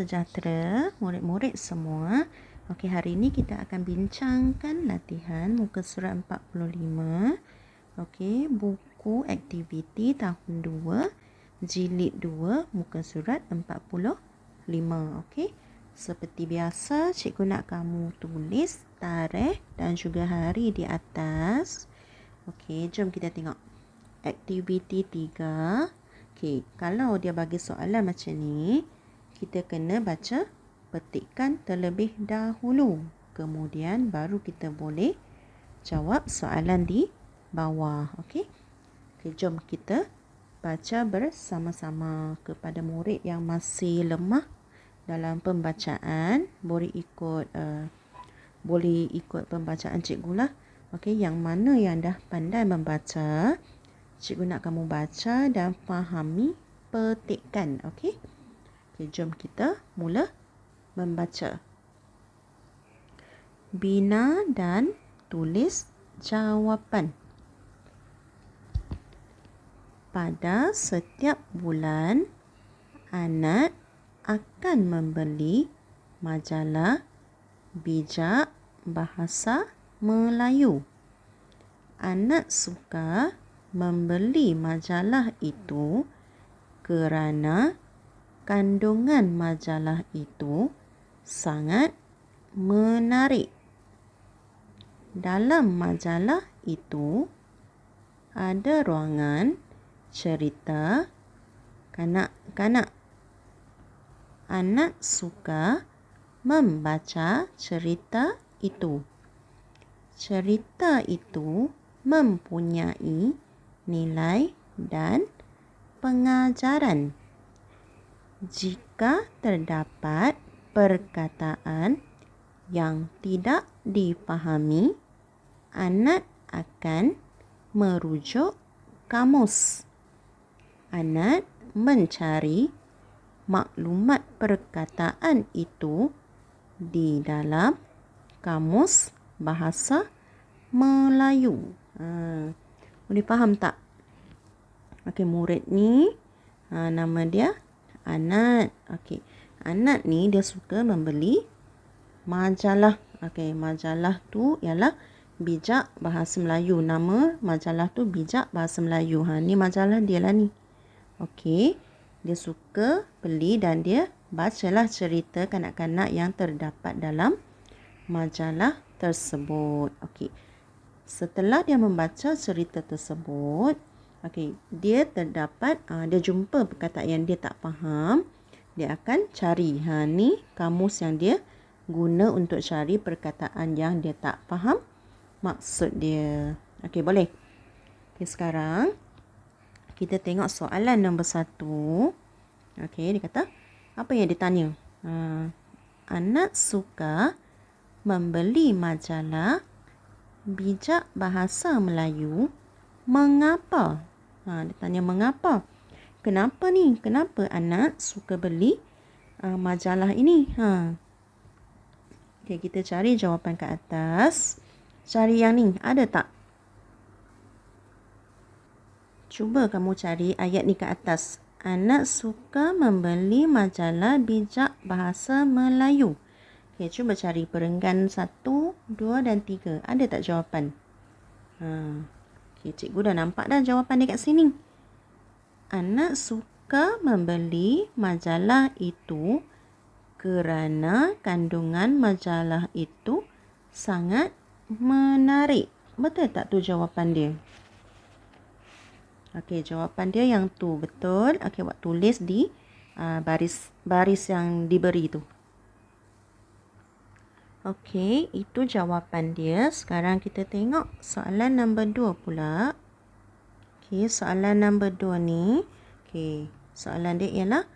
sejahtera murid-murid semua. Okey, hari ini kita akan bincangkan latihan muka surat 45. Okey, buku aktiviti tahun 2, jilid 2, muka surat 45. Okey. Seperti biasa, cikgu nak kamu tulis tarikh dan juga hari di atas. Okey, jom kita tengok. Aktiviti 3. Okey, kalau dia bagi soalan macam ni, kita kena baca petikan terlebih dahulu. Kemudian baru kita boleh jawab soalan di bawah. Okey. Okey, jom kita baca bersama-sama. Kepada murid yang masih lemah dalam pembacaan, boleh ikut pembacaan cikgu lah. Okey, yang mana yang dah pandai membaca, cikgu nak kamu baca dan fahami petikan. Okey. Okey, jom kita mula membaca. Bina dan tulis jawapan. Pada setiap bulan, Anat akan membeli majalah bijak bahasa Melayu. Anat suka membeli majalah itu kerana kandungan majalah itu sangat menarik. Dalam majalah itu ada ruangan cerita kanak-kanak. Anat suka membaca cerita itu. Cerita itu mempunyai nilai dan pengajaran. Jika terdapat perkataan yang tidak dipahami, Anat akan merujuk kamus. Anat mencari maklumat perkataan itu di dalam kamus bahasa Melayu. Boleh faham tak? Okey, murid ni nama dia Anat. Okey, Anat ni dia suka membeli majalah. Okey, majalah tu ialah Bijak Bahasa Melayu. Nama majalah tu Bijak Bahasa Melayu. Ni majalah dia lah ni. Okey, dia suka beli dan dia bacalah cerita kanak-kanak yang terdapat dalam majalah tersebut. Okey, setelah dia membaca cerita tersebut, okey, dia jumpa perkataan yang dia tak faham, dia akan cari. Ni kamus yang dia guna untuk cari perkataan yang dia tak faham maksud dia. Okey, boleh. Okey, sekarang kita tengok soalan nombor 1. Okey, dia kata, apa yang ditanya? Anat suka membeli majalah bijak bahasa Melayu. Mengapa? Dia tanya mengapa. Kenapa ni? Kenapa Anat suka beli majalah ini? Okey, kita cari jawapan ke atas. Cari yang ni, ada tak? Cuba kamu cari ayat ni ke atas. Anat suka membeli majalah bijak bahasa Melayu. Okey, cuba cari perenggan 1, 2 dan 3. Ada tak jawapan? Okey, cikgu dah nampak dah jawapan dia kat sini. Anat suka membeli majalah itu kerana kandungan majalah itu sangat menarik. Betul tak tu jawapan dia? Okey, jawapan dia yang tu. Betul. Okey, buat tulis di baris yang diberi tu. Okey, itu jawapan dia. Sekarang kita tengok soalan nombor 2 pula. Okey, soalan nombor 2 ni. Okey, soalan dia ialah,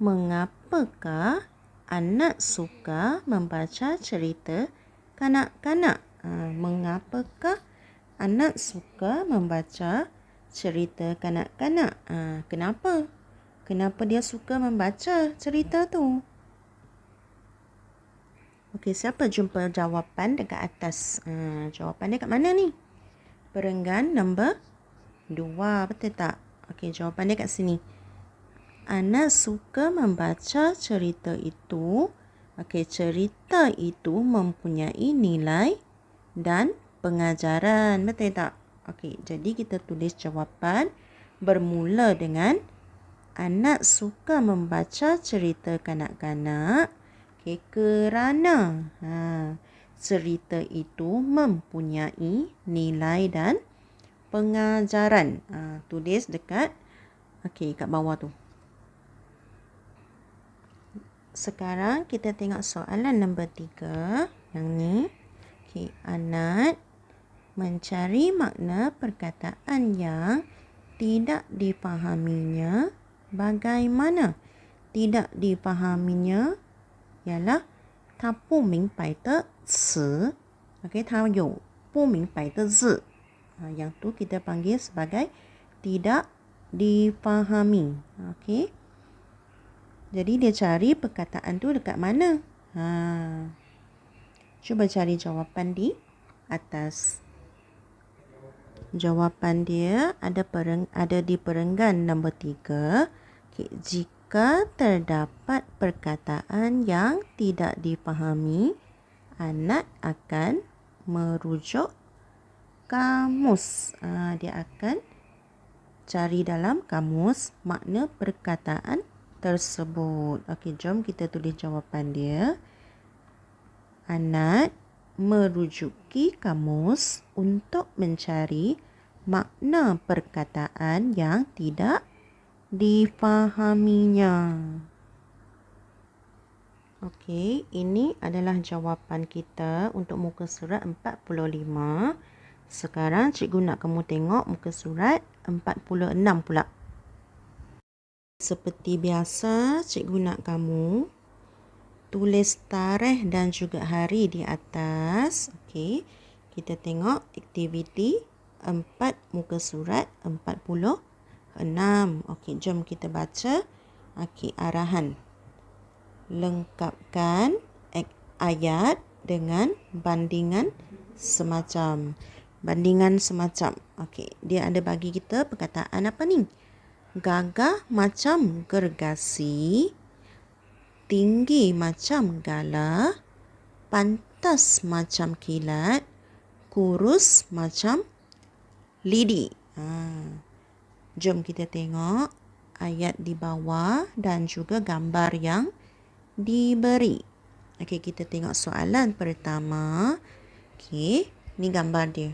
mengapakah Anat suka membaca cerita kanak-kanak? Mengapakah Anat suka membaca cerita kanak-kanak? Kenapa? Kenapa dia suka membaca cerita tu? Okey, siapa jumpa jawapan dekat atas? Jawapan dia kat mana ni? Perenggan nombor 2, betul tak? Okey, jawapan dia kat sini. Anak suka membaca cerita itu. Okey, cerita itu mempunyai nilai dan pengajaran. Betul tak? Okey, jadi kita tulis jawapan bermula dengan anak suka membaca cerita kanak-kanak. Okey, kerana cerita itu mempunyai nilai dan pengajaran. Tulis dekat kat bawah tu. Sekarang kita tengok soalan nombor 3. Yang ni. Okey, Anat mencari makna perkataan yang tidak dipahaminya. Bagaimana? Tidak dipahaminya ialah 他不明白的词. Okey, 他有不明白的字. Yang tu kita panggil sebagai tidak dipahami. Okey. Jadi dia cari perkataan tu dekat mana? Cuba cari jawapan di atas. Jawapan dia ada di perenggan nombor 3. Okay. Jika terdapat perkataan yang tidak dipahami, Anat akan merujuk kamus. Dia akan cari dalam kamus makna perkataan tersebut. Okey, jom kita tulis jawapan dia. Anat merujuki kamus untuk mencari makna perkataan yang tidak dipahaminya. Okey, ini adalah jawapan kita untuk muka surat 45. Sekarang cikgu nak kamu tengok muka surat 46 pula. Seperti biasa, cikgu nak kamu tulis tarikh dan juga hari di atas. Okey, kita tengok aktiviti 4 muka surat 46. Okey, jom kita baca. Okey, arahan. Lengkapkan ayat dengan bandingan semacam. Bandingan semacam. Okey, dia ada bagi kita perkataan apa ni? Gagah macam gergasi, tinggi macam gala, pantas macam kilat, kurus macam lidi. Jom kita tengok ayat di bawah dan juga gambar yang diberi. Okey, kita tengok soalan pertama. Okey, ni gambar dia.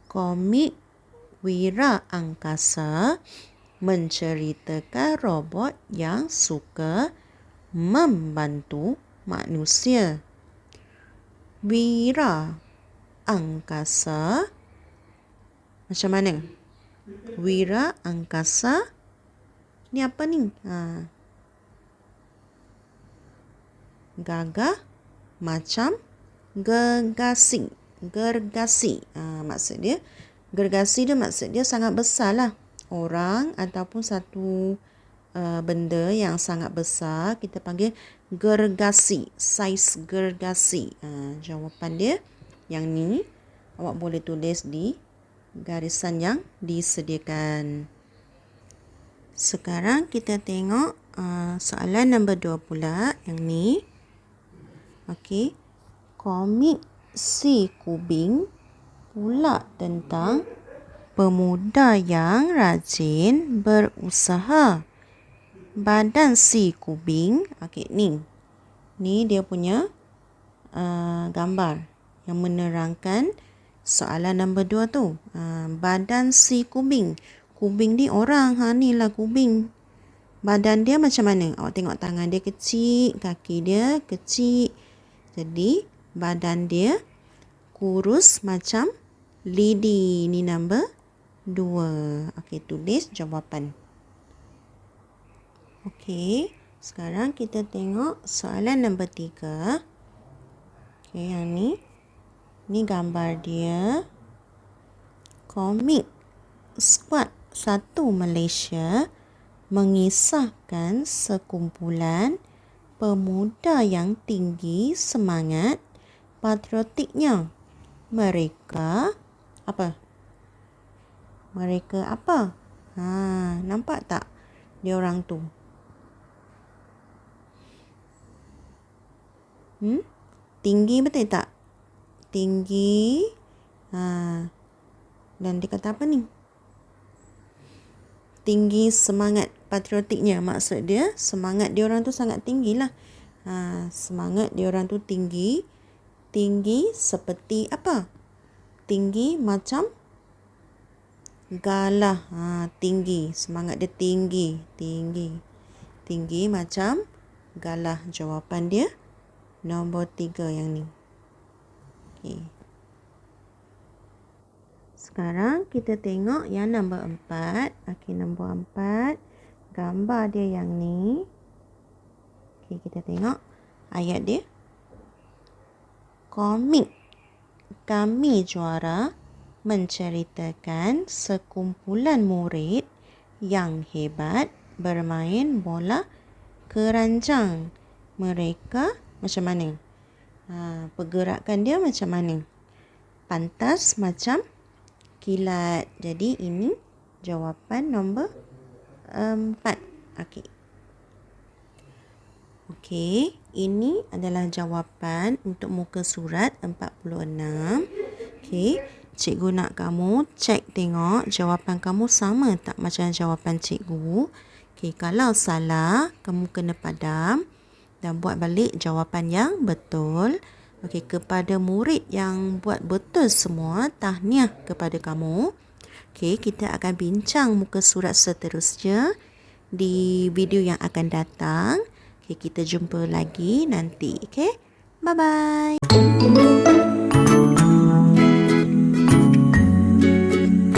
Komik Wira Angkasa menceritakan robot yang suka membantu manusia. Wira Angkasa macam mana? Wira Angkasa ni apa ni? Gagah macam gergasi. Gergasi. Maksud dia gergasi dia maksud dia sangat besar lah. Orang ataupun satu benda yang sangat besar kita panggil gergasi. Saiz gergasi. Jawapan dia yang ni. Awak boleh tulis di garisan yang disediakan. Sekarang kita tengok soalan nombor 2 pula. Yang ni. Okey. Komik Si Kubing pula tentang pemuda yang rajin berusaha. Badan si kubing. Okey, ni. Ni dia punya gambar yang menerangkan soalan nombor 2 tu. Badan si kubing. Kubing ni orang. Ni lah kubing. Badan dia macam mana? Awak tengok tangan dia kecil, kaki dia kecil. Jadi, badan dia kurus macam lidi. Ni nombor 2. Okey, tulis jawapan. Okey, sekarang kita tengok soalan nombor 3. Okey, yang ni. Ni gambar dia. Komik Skuad 1 Malaysia mengisahkan sekumpulan pemuda yang tinggi semangat patriotiknya. Mereka apa? Nampak tak dia orang tu? Tinggi betul tak? Tinggi. Dan dia kata apa ni? Tinggi semangat patriotiknya. Maksud dia semangat dia orang tu sangat tinggi lah. Semangat dia orang tu tinggi. Tinggi seperti apa? Tinggi macam galah. Tinggi. Semangat dia tinggi. Tinggi macam galah. Jawapan dia nombor 3 yang ni. Okey. Sekarang kita tengok yang nombor 4. Okey, nombor 4. Gambar dia yang ni. Okey, kita tengok ayat dia. Komik Kami Juara menceritakan sekumpulan murid yang hebat bermain bola keranjang. Mereka macam mana? Pergerakan dia macam mana? Pantas macam kilat. Jadi ini jawapan nombor 4. Okey, ini adalah jawapan untuk muka surat 46. Okey, cikgu nak kamu cek tengok jawapan kamu sama tak macam jawapan cikgu. Okey, kalau salah, kamu kena padam dan buat balik jawapan yang betul. Okey, kepada murid yang buat betul semua, tahniah kepada kamu. Okey, kita akan bincang muka surat seterusnya di video yang akan datang. Okay, kita jumpa lagi nanti. Okay, bye-bye.